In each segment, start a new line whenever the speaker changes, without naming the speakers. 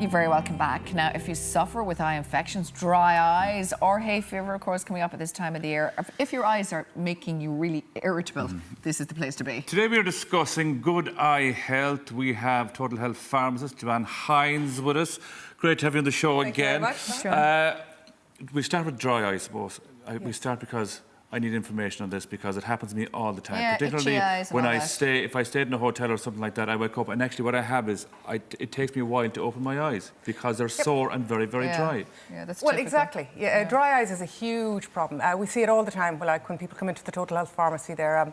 You're very welcome back. Now, if you suffer with eye infections, dry eyes, or hay fever, of course, coming up at this time of the year, if your eyes are making you really irritable, this is the place to be.
Today we are discussing good eye health. We have Total Health Pharmacist Joanne Hynes with us. Great to have you on the show again.
Thank you very much.
We start with dry eye, I suppose. We start because I need information on this because it happens to me all the time.
Yeah,
particularly
itchy eyes and
when
all
I
that.
stay, if I stayed in a hotel or something like that, I wake up and actually what I have is, it takes me a while to open my eyes because they're sore and very, very dry.
Yeah, that's
Well,
typical.
exactly. Yeah, dry eyes is a huge problem. We see it all the time. Like when people come into the Total Health Pharmacy, they're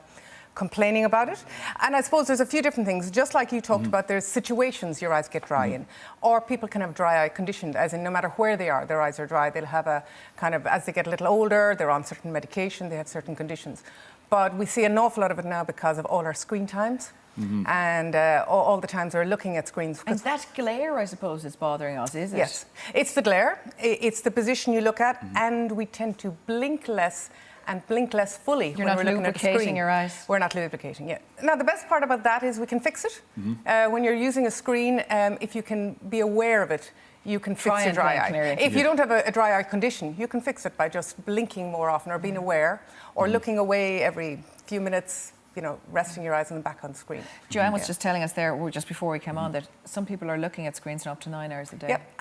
complaining about it. And I suppose there's a few different things. Just like you talked about, there's situations your eyes get dry in. Or people can have dry eye condition, as in no matter where they are, their eyes are dry. They'll have a kind of, as they get a little older, they're on certain medication, they have certain conditions. But we see an awful lot of it now because of all our screen times. And all the times we're looking at screens.
And that glare, I suppose, is bothering us, is it?
Yes. It's the glare, it's the position you look at, and we tend to blink less and blink less fully
You're
when
not
we're looking at the
lubricating
screen.
your eyes.
We're not lubricating, yeah. Now, the best part about that is we can fix it. When you're using a screen, if you can be aware of it, you can fix your dry eye. If you don't have a dry eye condition, you can fix it by just blinking more often or being aware or looking away every few minutes, you know, resting your eyes on the back on the screen.
Joanne was just telling us there, just before we came on, that some people are looking at screens for up to 9 hours a day.
Yep,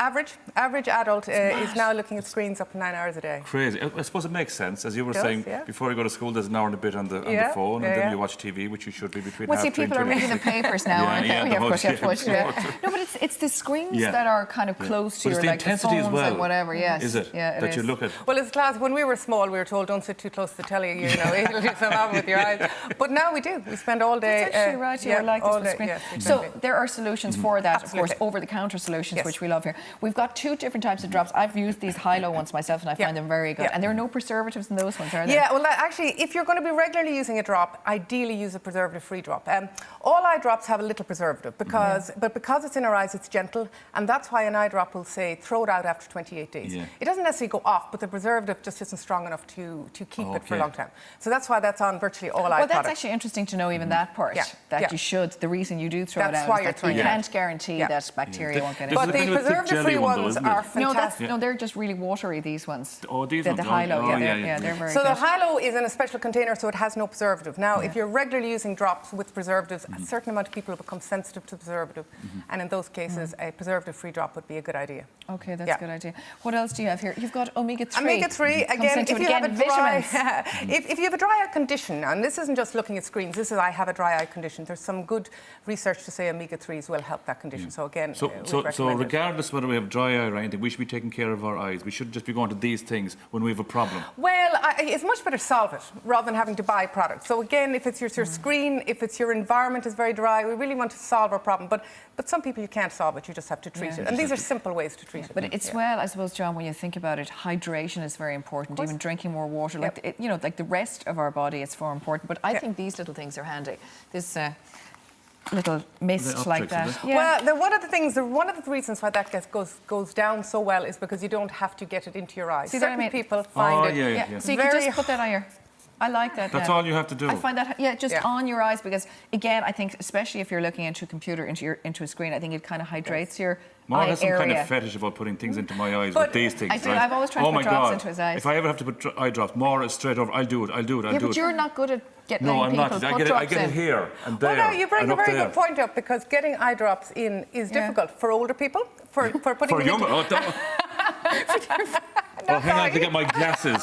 average adult is now looking at screens up to 9 hours a day.
Crazy. I suppose it makes sense. As you were
It does,
saying,
yeah.
before you go to school, there's an hour and a bit on the phone, and then you watch TV, which you should be between
Well,
half
see,
3 and
people are
20.
reading the papers now, aren't they?
the
Of course, you have to watch
whole
No, but it's the screens that are kind of close to
But
your,
it's the
like the
intensity
phones
as well.
and whatever, yes.
Is it?
Yeah, it
that
is.
you look at?
Well, as class, when we were small, we were told don't sit too close to the telly, you know, it'll do some harm with your eyes. But now we do. We spend all day.
That's actually right. You were like this
all
with the
day,
screen.
yes,
So
exactly.
there are solutions for that,
Absolutely.
of course, over-the-counter solutions,
Yes.
which we love here. We've got 2 different types of drops. I've used these high-low ones myself, and I find them very good.
Yeah.
And there are no preservatives in those ones, are there?
Yeah, well, actually, if you're going to be regularly using a drop, ideally use a preservative-free drop. All eye drops have a little preservative, but because it's in our eyes, it's gentle, and that's why an eye drop will say, throw it out after 28 days.
Yeah.
It doesn't necessarily go off, but the preservative just isn't strong enough to keep it for a long time. So that's why that's on virtually all eye
Well, that's
products.
actually interesting to know, even that part,
Yeah.
that
Yeah.
you should. The reason you do throw
That's
it out
why
is
you're
that
throwing
you
it out.
can't guarantee that bacteria won't get in.
This
But
is a
the
kind of a thick
preservative-free
jelly one, though,
ones
isn't it?
are
No,
fantastic.
they're just really watery, these ones.
Oh, these
the
ones.
high-low,
Oh,
they're very
So
good.
the high-low is in a special container, so it has no preservative. Now, if you're regularly using drops with preservatives, a certain amount of people will become sensitive to preservative, and in those cases, a preservative-free drop would be a good idea.
Okay, that's a good idea. What else do you have here? You've got omega-3.
Omega-3,
Comes
again,
into
if
it
you have a
vitamins.
dry, if you have a dry eye condition, and this isn't just looking at screens, this is I have a dry eye condition. There's some good research to say omega-3s will help that condition. So again,
So
we'd recommend it.
regardless whether we have dry eye or anything, we should be taking care of our eyes. We shouldn't just be going to these things when we have a problem.
Well, it's much better solve it rather than having to buy products. So again, if it's your screen, if it's your environment is very dry, we really want to solve our problem. But some people you can't solve it, you just have to treat it. And these are simple ways to treat it.
But it's well, I suppose, John, when you think about it, hydration is very important. Even drinking more water, like you know, like the rest of our body, it's more important. But I think these little things are handy. This little mist like that.
Well, one of the reasons why that goes down so well is because you don't have to get it into your eyes.
See, that I
Certain
mean-
people find
So you can just put that on your. I like that.
That's all you have to do.
I find that, just on your eyes, because again, I think especially if you're looking into a computer, into a screen, I think it kind of hydrates your
Mara
eye
has some
area.
kind of fetish about putting things into my eyes
But
with these things.
I do.
Right?
I've always tried to
oh
put
my
drops
God.
into his eyes.
If I ever have to put eye drops, Mara is straight over. I'll do it.
Yeah, but you're not good at getting
No, I'm
people
not.
put
I
drops
get it
in.
here and there.
Well, no, you bring
and
a
up
very
there.
good point up, because getting eye drops in is difficult for older people. For putting
For
them
young.
into...
Oh, hang on to get my glasses.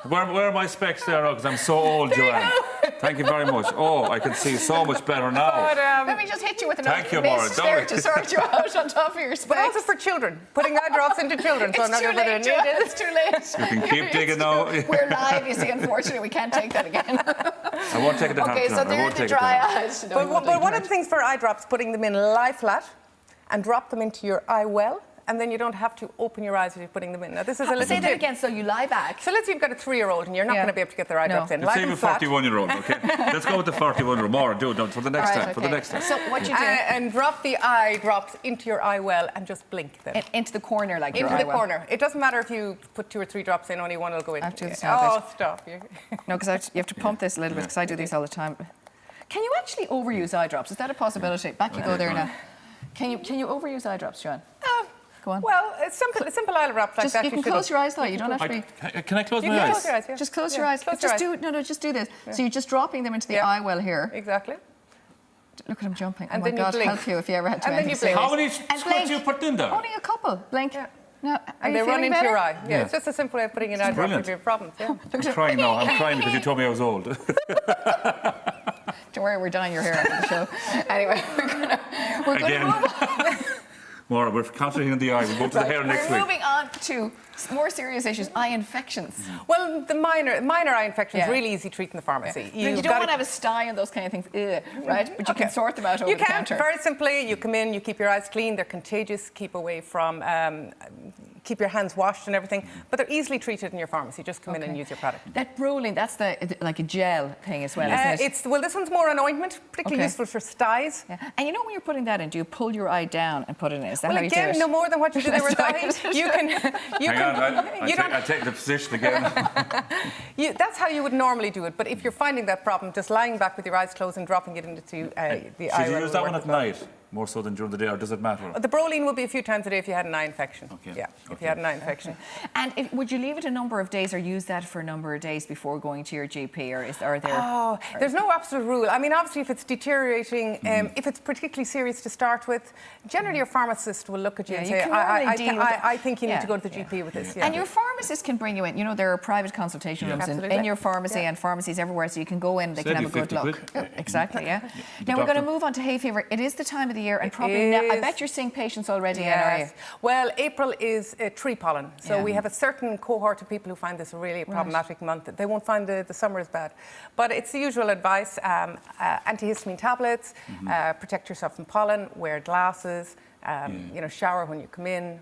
Where are my specs there? Because I'm so old, Joanne. Thank you very much. Oh, I can see so much better now.
But,
Let me just hit you with another
Thank you, Maura.
mist there to sort you out on top of your specs.
but also for children, putting eye drops into children. So I'm
It's
not
too
going to
late, Joanne. It's too late.
You can keep digging now.
We're live, you see. Unfortunately, we can't take that again.
I won't take it to
Okay, so
I
they're
won't
the
take it
dry
to
eyes. No,
But one of the things for eye drops, putting them in lie flat and drop them into your eye well, and then you don't have to open your eyes as you're putting them in. Now, this is a little
Say that
tip.
again, so you lie back.
So let's say you've got a 3-year-old and you're not going to be able to get their eye drops in.
Let's
Lie
say
them
a
flat
41-year-old, okay? Let's go with the 41-year-old. More, do it for the next time. For the next time.
So what you do?
and drop the eye drops into your eye well and just blink them.
Into the corner, like your
Into
eye
the
well.
corner. It doesn't matter if you put 2 or 3 drops in, only one will go in.
I have to do this now,
Oh, stop.
No, because you have to pump this a little bit, because I do these all the time. Can you actually overuse eye drops? Is that a possibility? Back you go there now. Can you overuse eye drops, Joanne? Go on.
Well, a simple eye wrap like
Just,
that.
you can close your eyes though. You don't have to be.
Can I close
You
my
can
eyes?
close your eyes, yeah.
Just close your eyes.
Close your
Just
eyes.
do just do this. So you're just dropping them into the eye well here.
Exactly.
Look at him jumping.
And
oh my
then you
God,
blink.
help you if you ever had to.
And then you blink.
How many
And
squirts
blink.
you put in there?
Only a couple. Blink.
Yeah.
No, are
And
you
they run
feeling
into
better?
your eye. Yeah,
Yeah.
it's just a simple way of putting an eye drop
brilliant.
into your problems. Yeah.
I'm crying now. I'm crying because you told me I was old.
Don't worry, we're dyeing your hair after the show. Anyway, we're going to
Again.
move on.
Maura, we're concentrating on the eye. We'll go to the hair next
We're
week.
moving on to more serious issues, eye infections.
Well, the minor eye infections
Yeah.
really easy to treat in the pharmacy.
You don't want to have a sty and those kind of things, right? But you can sort them out over
You
the
can,
counter.
very simply. You come in, you keep your eyes clean. They're contagious. Keep away from. Keep your hands washed and everything. But they're easily treated in your pharmacy. Just come in and use your product.
That rolling, that's like a gel thing as well, isn't it?
Well, this one's more an ointment, particularly useful for styes.
Yeah. And you know when you're putting that in, do you pull your eye down and put it in? Is that
Well,
how you do
again,
it?
no more than what you do there with
That's
eyes. You can.
Hang on, I take the position again.
That's how you would normally do it. But if you're finding that problem, just lying back with your eyes closed and dropping it into the eye.
Should you use that one at night more so than during the day, or does it matter?
The Broline would be a few times a day if you had an eye infection.
Okay.
Yeah, if you had an eye infection.
And would you leave it a number of days or use that for a number of days before going to your GP? Or are there...
Oh, there's no absolute rule. I mean, obviously, if it's deteriorating, if it's particularly serious to start with, generally your pharmacist will look at you and
you
say,
can normally deal with it.
I think you need
Yeah,
to go to the GP with this. Yeah.
And your pharmacist can bring you in. You know, there are private consultation rooms in your pharmacy and pharmacies everywhere, so you can go in, they can have a good
50
look.
quid.
Yeah, exactly, yeah.
The
Now, we're going to
doctor.
move on to hay fever. It is the time of the year, and probably now, I bet you're seeing patients already in, are you?
Well, April is tree pollen. So
Yeah.
we have a certain cohort of people who find this a really problematic month. They won't find the summer as bad. But it's the usual advice, antihistamine tablets, protect yourself from pollen, wear glasses, shower when you come in.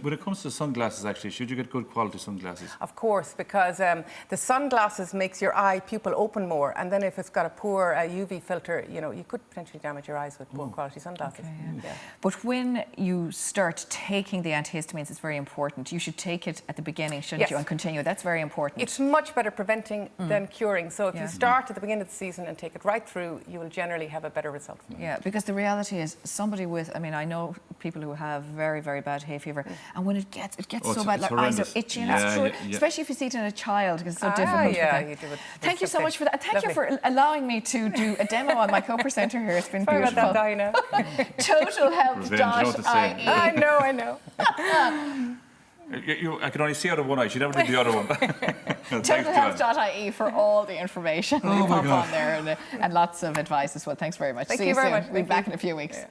When it comes to sunglasses, actually, should you get good quality sunglasses?
Of course, because the sunglasses makes your eye pupil open more, and then if it's got a poor UV filter, you could potentially damage your eyes with poor quality sunglasses.
Okay, yeah. But when you start taking the antihistamines, it's very important. You should take it at the beginning, shouldn't you, and continue. That's very important.
It's much better preventing than curing. So if you start at the beginning of the season and take it right through, you will generally have a better result from it.
Yeah, because the reality is somebody I know people who have very, very bad hay fever, and when it gets so bad, their eyes are
horrendous.
itchy, and
Yeah,
that's true,
yeah.
especially if you see it in a child, because it's so difficult.
Yeah,
for them.
you do it.
Thank you so much for that. Thank you for allowing me to do a demo on my co-presenter here. It's been
Sorry
beautiful.
about that, Diana.
Totalhealth.ie.
I know.
I can only see out of one eye. She never did the other one. Thanks, Joanne.
Totalhealth.ie for all the information. We pop on there and lots of advice as well. Thanks very much.
Thank
See
you
you
very
soon.
much.
We'll be
Thank
back
you.
in a few weeks.
Yeah.